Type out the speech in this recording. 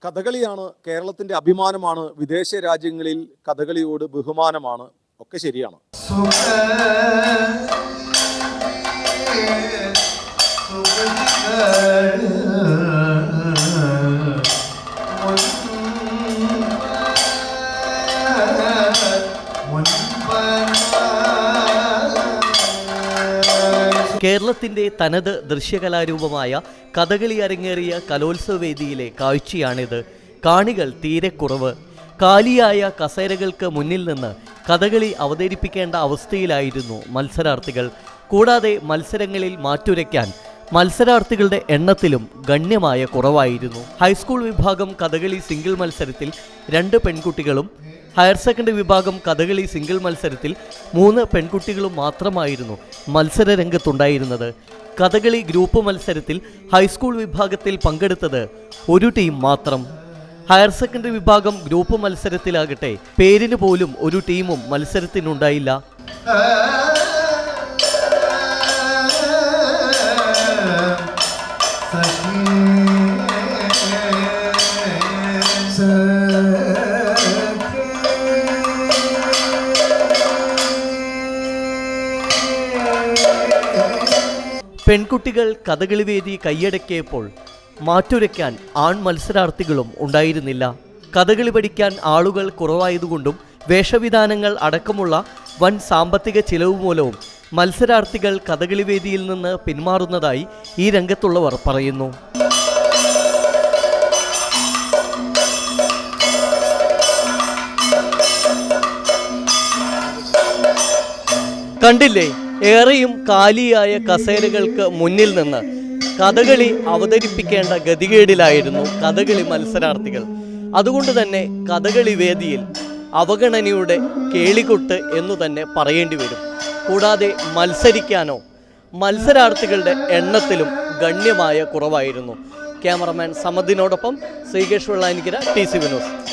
കഥകളിയാണ് കേരളത്തിന്റെ അഭിമാനമാണ്, വിദേശ രാജ്യങ്ങളിൽ കഥകളിയോട് ബഹുമാനമാണ്, ഒക്കെ ശരിയാണ്. കേരളത്തിൻ്റെ തനത് ദൃശ്യകലാരൂപമായ കഥകളി അരങ്ങേറിയ കലോത്സവവേദിയിലെ കാഴ്ചയാണിത്. കാണികൾ തീരെ കുറവ്. കാലിയായ കസേരകൾക്ക് മുന്നിൽ നിന്ന് കഥകളി അവതരിപ്പിക്കേണ്ട അവസ്ഥയിലായിരുന്നു മത്സരാർത്ഥികൾ. കൂടാതെ മത്സരങ്ങളിൽ മാറ്റുരയ്ക്കാൻ മത്സരാർത്ഥികളുടെ എണ്ണത്തിലും ഗണ്യമായ കുറവായിരുന്നു. ഹൈസ്കൂൾ വിഭാഗം കഥകളി സിംഗിൾ മത്സരത്തിൽ 2 പെൺകുട്ടികളും ഹയർ സെക്കൻഡറി വിഭാഗം കഥകളി സിംഗിൾ മത്സരത്തിൽ 3 പെൺകുട്ടികളും മാത്രമായിരുന്നു മത്സര രംഗത്തുണ്ടായിരുന്നത്. കഥകളി ഗ്രൂപ്പ് മത്സരത്തിൽ ഹൈസ്കൂൾ വിഭാഗത്തിൽ പങ്കെടുത്തത് 1 ടീം മാത്രം. ഹയർ സെക്കൻഡറി വിഭാഗം ഗ്രൂപ്പ് മത്സരത്തിലാകട്ടെ പേരിന് പോലും ഒരു ടീമും മത്സരത്തിനുണ്ടായില്ല. പെൺകുട്ടികൾ കഥകളി വേദി കൈയടക്കിയപ്പോൾ മാറ്റുരയ്ക്കാൻ ആൺ മത്സരാർത്ഥികളും ഉണ്ടായിരുന്നില്ല. കഥകളി പഠിക്കാൻ ആളുകൾ കുറവായതുകൊണ്ടും വേഷവിധാനങ്ങൾ അടക്കമുള്ള വൻ സാമ്പത്തിക ചിലവ് മൂലവും മത്സരാർത്ഥികൾ കഥകളി വേദിയിൽ നിന്ന് പിന്മാറുന്നതായി ഈ രംഗത്തുള്ളവർ പറയുന്നു. കണ്ടില്ലേ, ഏറെയും കാലിയായ കസേരകൾക്ക് മുന്നിൽ നിന്ന് കഥകളി അവതരിപ്പിക്കേണ്ട ഗതികേടിലായിരുന്നു കഥകളി മത്സരാർത്ഥികൾ. അതുകൊണ്ട് തന്നെ കഥകളി വേദിയിൽ അവഗണനയുടെ കേളികൊട്ട് എന്നു തന്നെ പറയേണ്ടി വരും. കൂടാതെ മത്സരിക്കാനോ മത്സരാർത്ഥികളുടെ എണ്ണത്തിലും ഗണ്യമായ കുറവായിരുന്നു. ക്യാമറമാൻ സമദിനോടൊപ്പം ശ്രീകേഷ് വെള്ളാനിക്കര, TCV ന്യൂസ്.